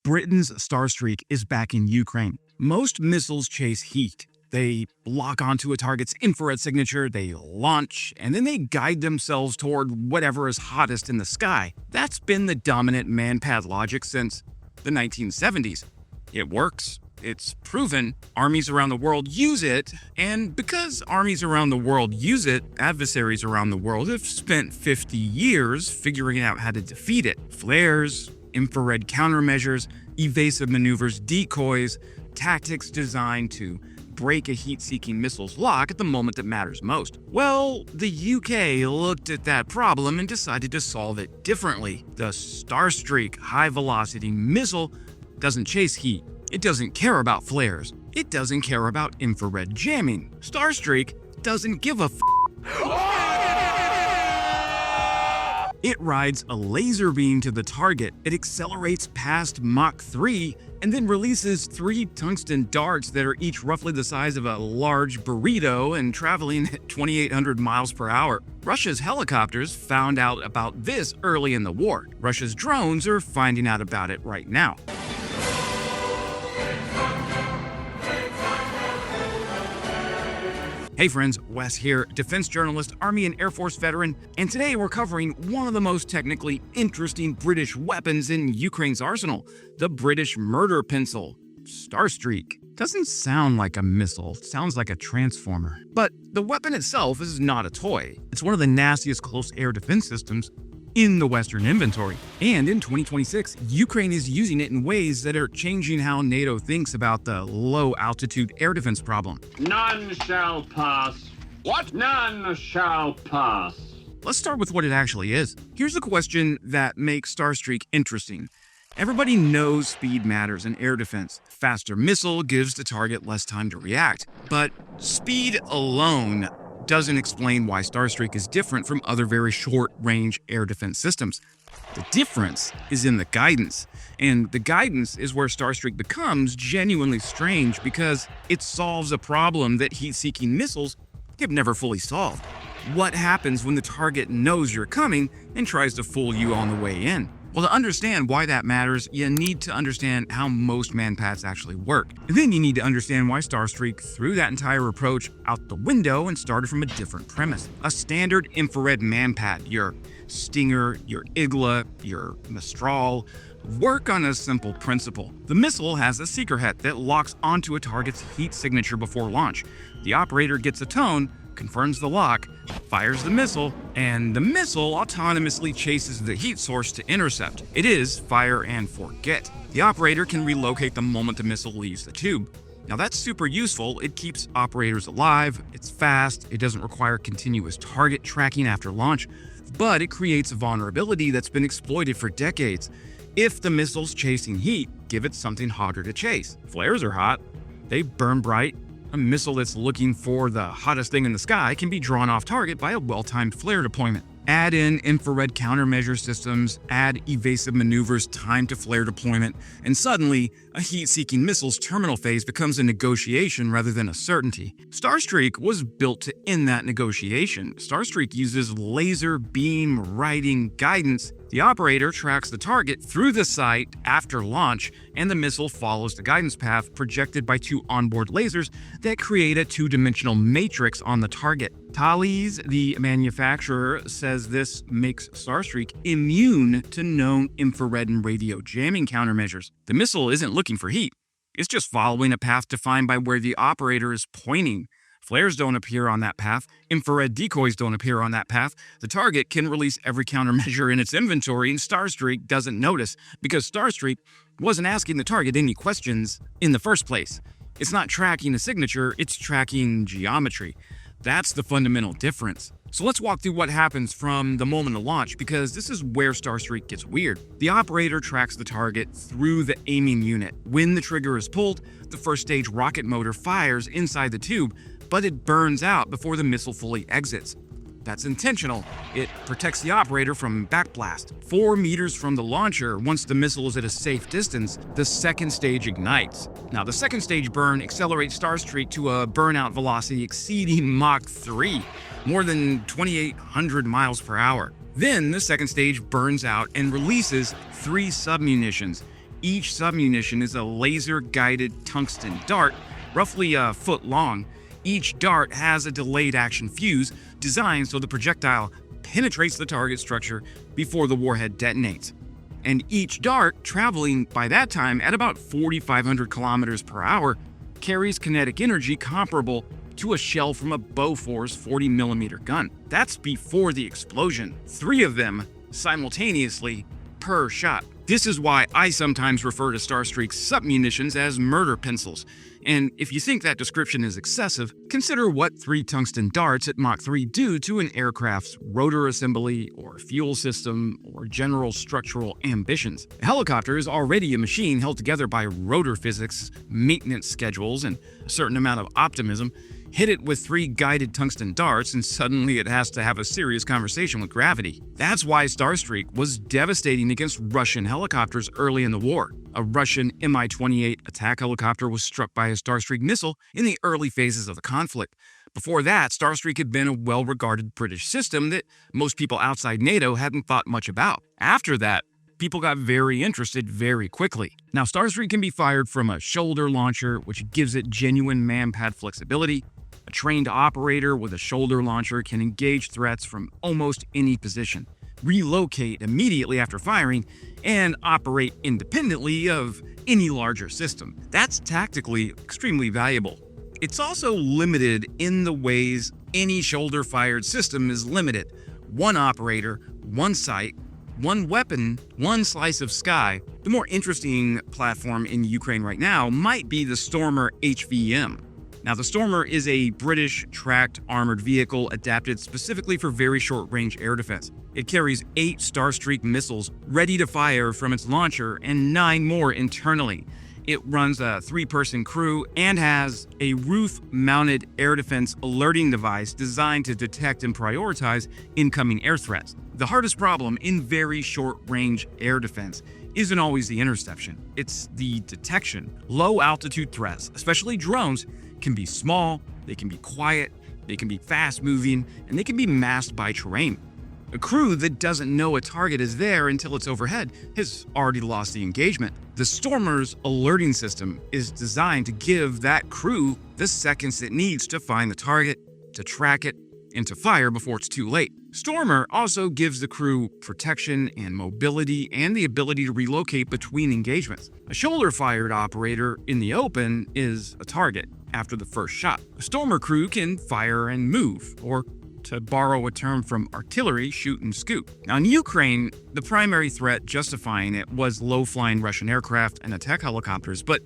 Britain's Starstreak is back in Ukraine. Most missiles chase heat. They lock onto a target's infrared signature, they launch, and then they guide themselves toward whatever is hottest in the sky. That's been the dominant manpad logic since the 1970s. It works. It's proven. Armies around the world use it, and because armies around the world use it, adversaries around the world have spent 50 years figuring out how to defeat it. Flares, infrared countermeasures, evasive maneuvers, decoys, tactics designed to break a heat-seeking missile's lock at the moment that matters most. Well, the UK looked at that problem and decided to solve it differently. The Starstreak High Velocity Missile doesn't chase heat. It doesn't care about flares. It doesn't care about infrared jamming. Starstreak doesn't give a It rides a laser beam to the target. It accelerates past Mach 3 and then releases 3 tungsten darts that are each roughly the size of a large burrito and traveling at 2,800 miles per hour. Russia's helicopters found out about this early in the war. Russia's drones are finding out about it right now. Hey friends, Wes here, defense journalist, Army and Air Force veteran, and today we're covering one of the most technically interesting British weapons in Ukraine's arsenal, the British murder pencil, Starstreak. Doesn't sound like a missile, it sounds like a transformer. But the weapon itself is not a toy. It's one of the nastiest close air defense systems in the Western inventory. And in 2026, Ukraine is using it in ways that are changing how NATO thinks about the low-altitude air defense problem. None shall pass. What? None shall pass. Let's start with what it actually is. Here's the question that makes Starstreak interesting. Everybody knows speed matters in air defense. Faster missile gives the target less time to react. But speed alone doesn't explain why Starstreak is different from other very short-range air defense systems. The difference is in the guidance, and the guidance is where Starstreak becomes genuinely strange because it solves a problem that heat-seeking missiles have never fully solved. What happens when the target knows you're coming and tries to fool you on the way in? Well, to understand why that matters, you need to understand how most manpads actually work. And then you need to understand why Starstreak threw that entire approach out the window and started from a different premise. A standard infrared manpad, your Stinger, your Igla, your Mistral, work on a simple principle. The missile has a seeker head that locks onto a target's heat signature before launch. The operator gets a tone, confirms the lock, fires the missile, and the missile autonomously chases the heat source to intercept. It is fire and forget. The operator can relocate the moment the missile leaves the tube. Now that's super useful. It keeps operators alive, it's fast, it doesn't require continuous target tracking after launch, but it creates a vulnerability that's been exploited for decades. If the missile's chasing heat, give it something hotter to chase. Flares are hot, they burn bright. A missile that's looking for the hottest thing in the sky can be drawn off target by a well-timed flare deployment. Add in infrared countermeasure systems, add evasive maneuvers timed to flare deployment, and suddenly, a heat-seeking missile's terminal phase becomes a negotiation rather than a certainty. Starstreak was built to end that negotiation. Starstreak uses laser beam riding guidance. The operator tracks the target through the site after launch, and the missile follows the guidance path projected by 2 onboard lasers that create a 2-dimensional matrix on the target. Thales, the manufacturer, says this makes Starstreak immune to known infrared and radio jamming countermeasures. The missile isn't looking for heat. It's just following a path defined by where the operator is pointing. Flares don't appear on that path. Infrared decoys don't appear on that path. The target can release every countermeasure in its inventory, and Starstreak doesn't notice because Starstreak wasn't asking the target any questions in the first place. It's not tracking a signature, it's tracking geometry. That's the fundamental difference. So let's walk through what happens from the moment of launch, because this is where Starstreak gets weird. The operator tracks the target through the aiming unit. When the trigger is pulled, the first stage rocket motor fires inside the tube, but it burns out before the missile fully exits. That's intentional. It protects the operator from backblast. 4 meters from the launcher, once the missile is at a safe distance, the second stage ignites. Now, the second stage burn accelerates Starstreak to a burnout velocity exceeding Mach 3, more than 2,800 miles per hour. Then the second stage burns out and releases 3 submunitions. Each submunition is a laser-guided tungsten dart, roughly a foot long. Each dart has a delayed action fuse designed so the projectile penetrates the target structure before the warhead detonates. And each dart, traveling by that time at about 4,500 kilometers per hour, carries kinetic energy comparable to a shell from a Bofors 40mm gun. That's before the explosion. 3 of them simultaneously per shot. This is why I sometimes refer to Starstreak's submunitions as murder pencils. And if you think that description is excessive, consider what 3 tungsten darts at Mach 3 do to an aircraft's rotor assembly or fuel system or general structural ambitions. A helicopter is already a machine held together by rotor physics, maintenance schedules, and a certain amount of optimism. Hit it with 3 guided tungsten darts, and suddenly it has to have a serious conversation with gravity. That's why Starstreak was devastating against Russian helicopters early in the war. A Russian Mi-28 attack helicopter was struck by a Starstreak missile in the early phases of the conflict. Before that, Starstreak had been a well-regarded British system that most people outside NATO hadn't thought much about. After that, people got very interested very quickly. Now, Starstreak can be fired from a shoulder launcher, which gives it genuine man-pad flexibility. A trained operator with a shoulder launcher can engage threats from almost any position, relocate immediately after firing, and operate independently of any larger system. That's tactically extremely valuable. It's also limited in the ways any shoulder-fired system is limited. One operator, one site, one weapon, one slice of sky. The more interesting platform in Ukraine right now might be the Stormer HVM. Now, the Stormer is a British tracked armored vehicle adapted specifically for very short-range air defense. It carries 8 Starstreak missiles ready to fire from its launcher and 9 more internally. It runs a 3-person crew and has a roof-mounted air defense alerting device designed to detect and prioritize incoming air threats. The hardest problem in very short-range air defense isn't always the interception. It's the detection. Low-altitude threats, especially drones, can be small, they can be quiet, they can be fast-moving, and they can be masked by terrain. A crew that doesn't know a target is there until it's overhead has already lost the engagement. The Stormer's alerting system is designed to give that crew the seconds it needs to find the target, to track it, and to fire before it's too late. Stormer also gives the crew protection and mobility and the ability to relocate between engagements. A shoulder-fired operator in the open is a target after the first shot. A Stormer crew can fire and move, or to borrow a term from artillery, shoot and scoot. Now, in Ukraine, the primary threat justifying it was low-flying Russian aircraft and attack helicopters, but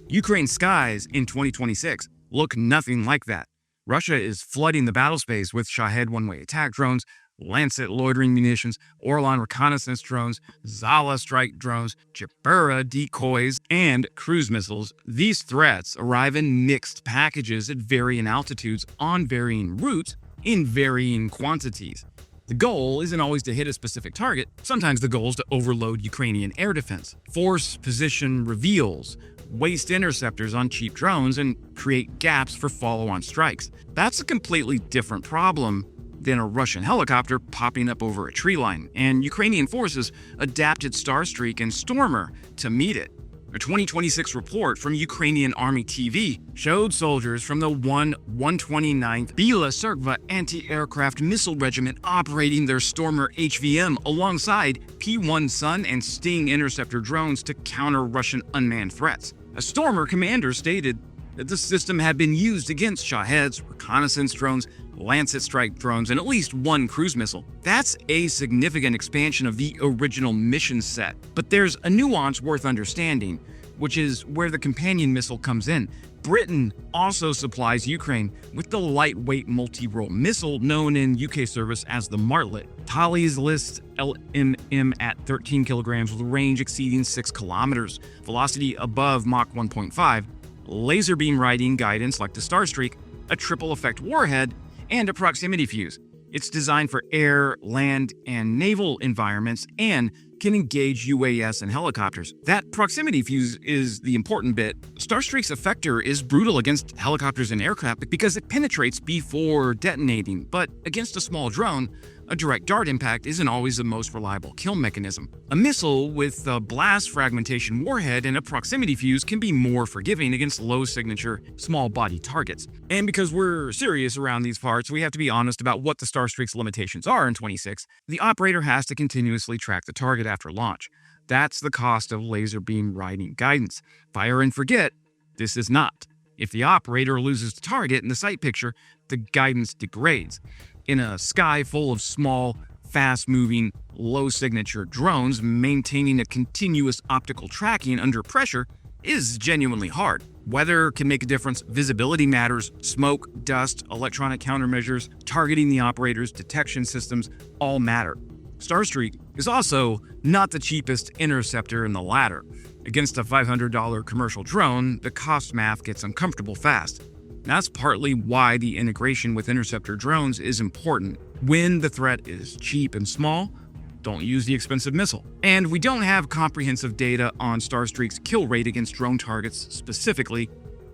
Ukraine's skies in 2026 look nothing like that. Russia is flooding the battlespace with Shahed one-way attack drones, Lancet loitering munitions, Orlan reconnaissance drones, Zala strike drones, Jabura decoys, and cruise missiles. These threats arrive in mixed packages at varying altitudes on varying routes in varying quantities. The goal isn't always to hit a specific target. Sometimes the goal is to overload Ukrainian air defense, force position reveals, waste interceptors on cheap drones, and create gaps for follow-on strikes. That's a completely different problem than a Russian helicopter popping up over a tree line, and Ukrainian forces adapted Starstreak and Stormer to meet it. A 2026 report from Ukrainian Army TV showed soldiers from the 129th Bila Sergva anti-aircraft missile regiment operating their Stormer HVM alongside P-1 Sun and Sting interceptor drones to counter Russian unmanned threats. A Stormer commander stated that the system had been used against Shaheds, reconnaissance drones, Lancet strike drones, and at least 1 cruise missile. That's a significant expansion of the original mission set. But there's a nuance worth understanding, which is where the companion missile comes in. Britain also supplies Ukraine with the lightweight multi-role missile known in UK service as the Martlet. Thales lists LMM at 13 kilograms with range exceeding 6 kilometers, velocity above Mach 1.5, laser beam riding guidance like the Starstreak, a triple effect warhead, and a proximity fuse. It's designed for air, land, and naval environments and can engage UAS and helicopters. That proximity fuse is the important bit. Starstreak's effector is brutal against helicopters and aircraft because it penetrates before detonating, but against a small drone, A direct dart impact isn't always the most reliable kill mechanism. A missile with a blast fragmentation warhead and a proximity fuse can be more forgiving against low-signature, small-body targets. And because we're serious around these parts, we have to be honest about what the Starstreak's limitations are in 26. The operator has to continuously track the target after launch. That's the cost of laser beam riding guidance. Fire and forget, this is not. If the operator loses the target in the sight picture, the guidance degrades. In a sky full of small, fast-moving, low-signature drones, maintaining a continuous optical tracking under pressure is genuinely hard. Weather can make a difference, visibility matters, smoke, dust, electronic countermeasures, targeting the operator's detection systems all matter. Starstreak is also not the cheapest interceptor in the ladder. Against a $500 commercial drone, the cost math gets uncomfortable fast. That's partly why the integration with interceptor drones is important. When the threat is cheap and small, don't use the expensive missile. And we don't have comprehensive data on Starstreak's kill rate against drone targets specifically.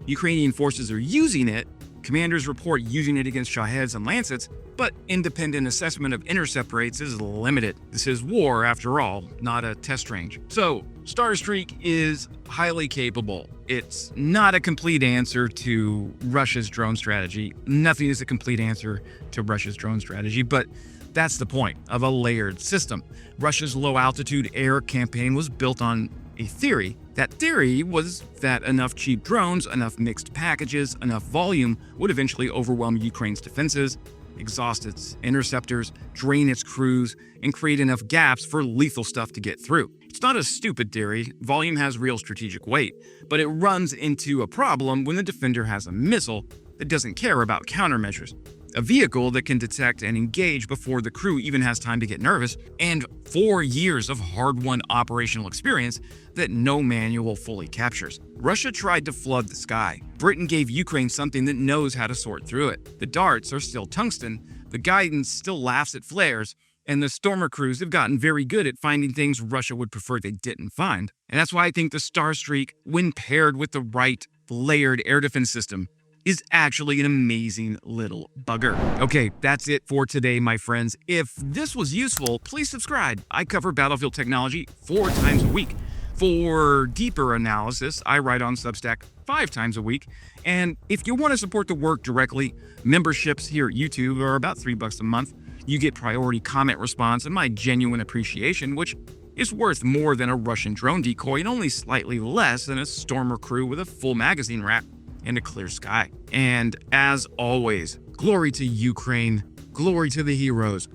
Ukrainian forces are using it. Commanders report using it against Shaheds and Lancets, but independent assessment of intercept rates is limited. This is war, after all, not a test range. So, Starstreak is highly capable. It's not a complete answer to Russia's drone strategy. Nothing is a complete answer to Russia's drone strategy, but that's the point of a layered system. Russia's low-altitude air campaign was built on a theory. That theory was that enough cheap drones, enough mixed packages, enough volume would eventually overwhelm Ukraine's defenses, exhaust its interceptors, drain its crews, and create enough gaps for lethal stuff to get through. It's not a stupid theory. Volume has real strategic weight, but it runs into a problem when the defender has a missile that doesn't care about countermeasures. A vehicle that can detect and engage before the crew even has time to get nervous, and 4 years of hard-won operational experience that no manual fully captures. Russia tried to flood the sky. Britain gave Ukraine something that knows how to sort through it. The darts are still tungsten, the guidance still laughs at flares, and the Stormer crews have gotten very good at finding things Russia would prefer they didn't find. And that's why I think the Starstreak, when paired with the right layered air defense system, is actually an amazing little bugger. Okay, that's it for today, my friends. If this was useful, please subscribe. I cover battlefield technology 4 times a week. For deeper analysis, I write on Substack 5 times a week. And if you want to support the work directly, memberships here at YouTube are about $3 a month. You get priority comment response and my genuine appreciation, which is worth more than a Russian drone decoy and only slightly less than a Stormer crew with a full magazine rack and a clear sky. And as always, glory to Ukraine, glory to the heroes.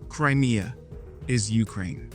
Crimea is Ukraine.